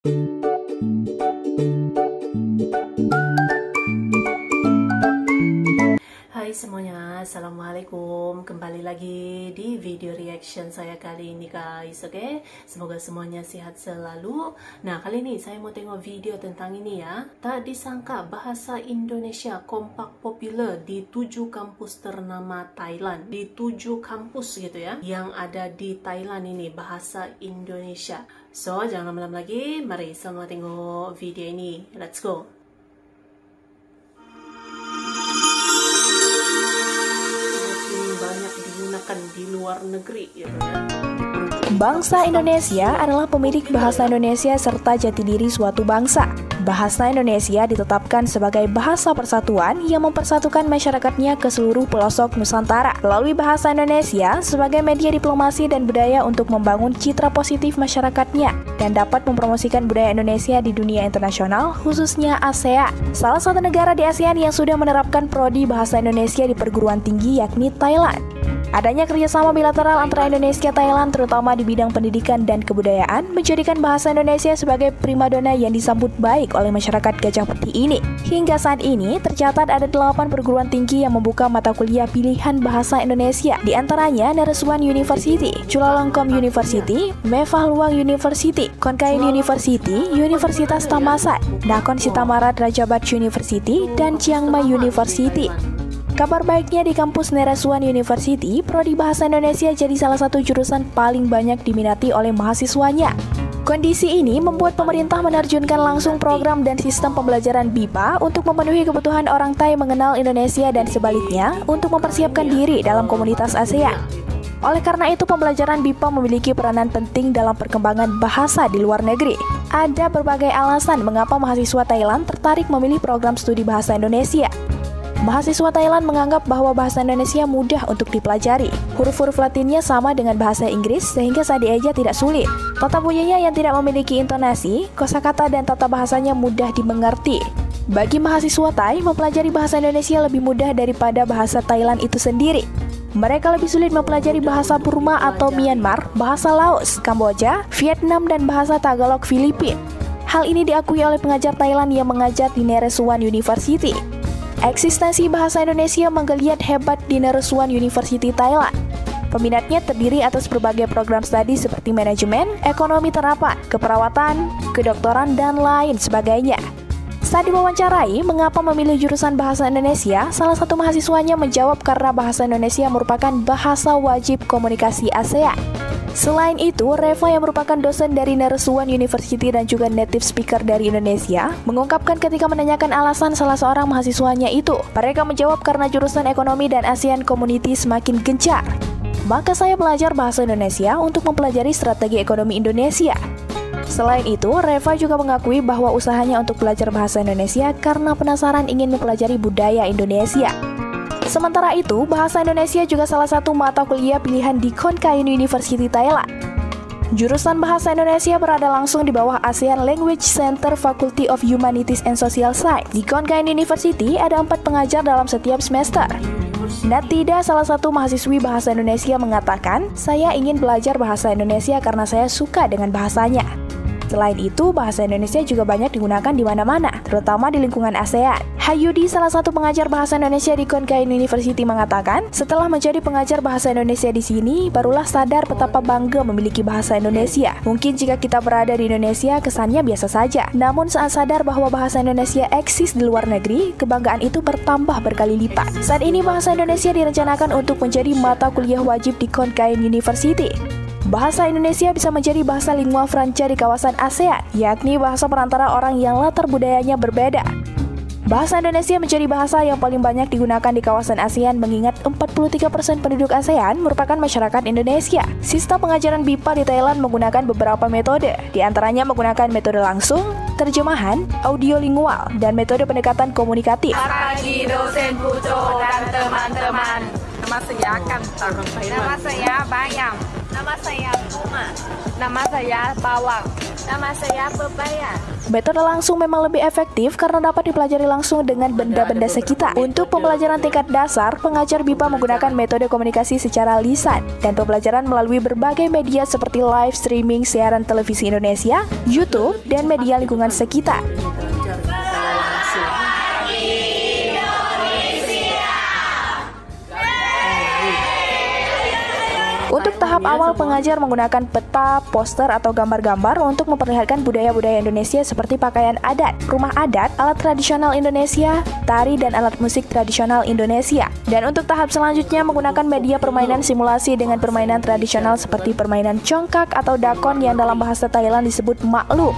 Hai semuanya, Assalamualaikum. Kembali lagi di video reaction saya kali ini guys. Oke, semoga semuanya sehat selalu. Nah, kali ini saya mau tengok video tentang ini ya. Tak disangka bahasa Indonesia kompak populer di 7 kampus ternama Thailand. Di 7 kampus gitu ya, yang ada di Thailand ini bahasa Indonesia. So, jangan lama-lama lagi, mari sama tengok video ini. Let's go. Banyak digunakan di luar negeri gitu ya. Bangsa Indonesia adalah pemilik bahasa Indonesia serta jati diri suatu bangsa. Bahasa Indonesia ditetapkan sebagai bahasa persatuan yang mempersatukan masyarakatnya ke seluruh pelosok Nusantara. Melalui bahasa Indonesia sebagai media diplomasi dan budaya untuk membangun citra positif masyarakatnya dan dapat mempromosikan budaya Indonesia di dunia internasional, khususnya ASEAN. Salah satu negara di ASEAN yang sudah menerapkan prodi bahasa Indonesia di perguruan tinggi yakni Thailand. Adanya kerjasama bilateral antara Indonesia Thailand terutama di bidang pendidikan dan kebudayaan menjadikan bahasa Indonesia sebagai primadona yang disambut baik oleh masyarakat Gajah Putih ini. Hingga saat ini tercatat ada 8 perguruan tinggi yang membuka mata kuliah pilihan bahasa Indonesia. Di antaranya Naresuan University, Chulalongkorn University, Mevah Luang University, Konkain University, Universitas Thammasat, Nakhon Si Thammarat Ratchabad University, dan Chiang Mai University. Kabar baiknya di kampus Naresuan University, prodi bahasa Indonesia jadi salah satu jurusan paling banyak diminati oleh mahasiswanya. Kondisi ini membuat pemerintah menerjunkan langsung program dan sistem pembelajaran BIPA untuk memenuhi kebutuhan orang Thai mengenal Indonesia dan sebaliknya untuk mempersiapkan diri dalam komunitas ASEAN. Oleh karena itu, pembelajaran BIPA memiliki peranan penting dalam perkembangan bahasa di luar negeri. Ada berbagai alasan mengapa mahasiswa Thailand tertarik memilih program studi bahasa Indonesia. Mahasiswa Thailand menganggap bahwa bahasa Indonesia mudah untuk dipelajari. Huruf-huruf Latinnya sama dengan bahasa Inggris sehingga saat dieja tidak sulit. Tata bunyinya yang tidak memiliki intonasi, kosakata dan tata bahasanya mudah dimengerti. Bagi mahasiswa Thai, mempelajari bahasa Indonesia lebih mudah daripada bahasa Thailand itu sendiri. Mereka lebih sulit mempelajari bahasa Burma atau Myanmar, bahasa Laos, Kamboja, Vietnam, dan bahasa Tagalog Filipina. Hal ini diakui oleh pengajar Thailand yang mengajar di Naresuan University. Eksistensi bahasa Indonesia menggeliat hebat di Naresuan University Thailand. Peminatnya terdiri atas berbagai program studi seperti manajemen, ekonomi terapan, keperawatan, kedokteran, dan lain sebagainya. Saat diwawancarai mengapa memilih jurusan bahasa Indonesia, salah satu mahasiswanya menjawab karena bahasa Indonesia merupakan bahasa wajib komunikasi ASEAN. Selain itu, Reva yang merupakan dosen dari Naresuan University dan juga native speaker dari Indonesia, mengungkapkan ketika menanyakan alasan salah seorang mahasiswanya itu, mereka menjawab karena jurusan ekonomi dan ASEAN Community semakin gencar. Maka saya belajar bahasa Indonesia untuk mempelajari strategi ekonomi Indonesia. Selain itu, Reva juga mengakui bahwa usahanya untuk belajar bahasa Indonesia karena penasaran ingin mempelajari budaya Indonesia. Sementara itu, bahasa Indonesia juga salah satu mata kuliah pilihan di Konkain University Thailand. Jurusan bahasa Indonesia berada langsung di bawah ASEAN Language Center Faculty of Humanities and Social Science. Di Konkain University ada 4 pengajar dalam setiap semester. Natida, salah satu mahasiswi bahasa Indonesia, mengatakan, "Saya ingin belajar bahasa Indonesia karena saya suka dengan bahasanya." Selain itu, bahasa Indonesia juga banyak digunakan di mana-mana, terutama di lingkungan ASEAN. Hayudi, salah satu pengajar bahasa Indonesia di Konkain University, mengatakan, setelah menjadi pengajar bahasa Indonesia di sini, barulah sadar betapa bangga memiliki bahasa Indonesia. Mungkin jika kita berada di Indonesia, kesannya biasa saja. Namun saat sadar bahwa bahasa Indonesia eksis di luar negeri, kebanggaan itu bertambah berkali lipat. Saat ini bahasa Indonesia direncanakan untuk menjadi mata kuliah wajib di Konkain University. Bahasa Indonesia bisa menjadi bahasa lingua franca di kawasan ASEAN, yakni bahasa perantara orang yang latar budayanya berbeda. Bahasa Indonesia menjadi bahasa yang paling banyak digunakan di kawasan ASEAN mengingat 43% penduduk ASEAN merupakan masyarakat Indonesia. Sistem pengajaran BIPA di Thailand menggunakan beberapa metode, di antaranya menggunakan metode langsung, terjemahan, audiolingual, dan metode pendekatan komunikatif. Pagi dosen Pujo dan teman-teman. Nama saya Kantang. Nama saya Bayam. Nama saya bunga. Nama saya bawang. Nama saya pepaya. Metode langsung memang lebih efektif karena dapat dipelajari langsung dengan benda-benda sekitar. Untuk pembelajaran tingkat dasar, pengajar BIPA menggunakan metode komunikasi secara lisan dan pembelajaran melalui berbagai media seperti live streaming siaran televisi Indonesia, YouTube, dan media lingkungan sekitar. Untuk tahap awal, pengajar menggunakan peta, poster, atau gambar-gambar untuk memperlihatkan budaya-budaya Indonesia seperti pakaian adat, rumah adat, alat tradisional Indonesia, tari, dan alat musik tradisional Indonesia. Dan untuk tahap selanjutnya menggunakan media permainan simulasi dengan permainan tradisional seperti permainan congkak atau dakon yang dalam bahasa Thailand disebut makluk.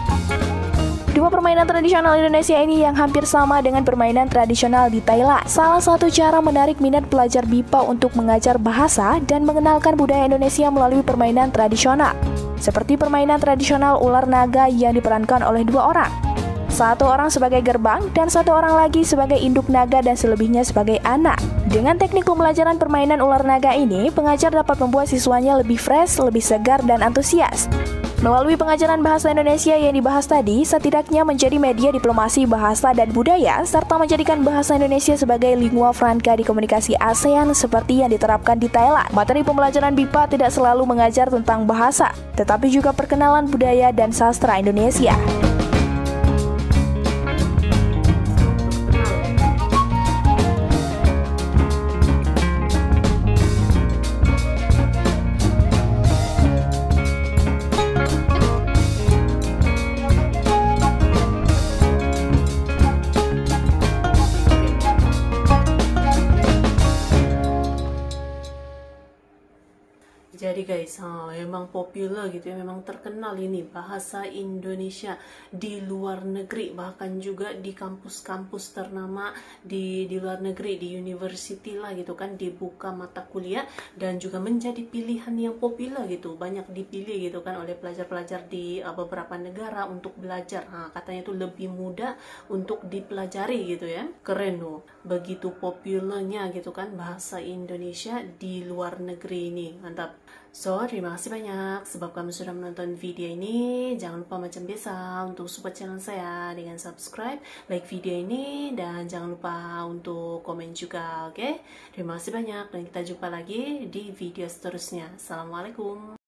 Dua permainan tradisional Indonesia ini yang hampir sama dengan permainan tradisional di Thailand. Salah satu cara menarik minat pelajar BIPA untuk mengajar bahasa dan mengenalkan budaya Indonesia melalui permainan tradisional. Seperti permainan tradisional ular naga yang diperankan oleh dua orang. Satu orang sebagai gerbang dan satu orang lagi sebagai induk naga dan selebihnya sebagai anak. Dengan teknik pembelajaran permainan ular naga ini, pengajar dapat membuat siswanya lebih fresh, lebih segar, dan antusias. Melalui pengajaran bahasa Indonesia yang dibahas tadi, setidaknya menjadi media diplomasi bahasa dan budaya, serta menjadikan bahasa Indonesia sebagai lingua franca di komunikasi ASEAN seperti yang diterapkan di Thailand. Materi pembelajaran BIPA tidak selalu mengajar tentang bahasa, tetapi juga perkenalan budaya dan sastra Indonesia. Jadi guys, memang populer gitu ya, memang terkenal ini bahasa Indonesia di luar negeri, bahkan juga di kampus-kampus ternama di luar negeri, di university lah gitu kan, dibuka mata kuliah dan juga menjadi pilihan yang populer gitu, banyak dipilih gitu kan oleh pelajar-pelajar di beberapa negara untuk belajar. Katanya itu lebih mudah untuk dipelajari gitu ya, keren loh, begitu populernya gitu kan bahasa Indonesia di luar negeri ini, mantap. So, terima kasih banyak sebab kamu sudah menonton video ini. Jangan lupa macam biasa untuk support channel saya dengan subscribe, like video ini, dan jangan lupa untuk komen juga, oke? Terima kasih banyak dan kita jumpa lagi di video seterusnya. Assalamualaikum.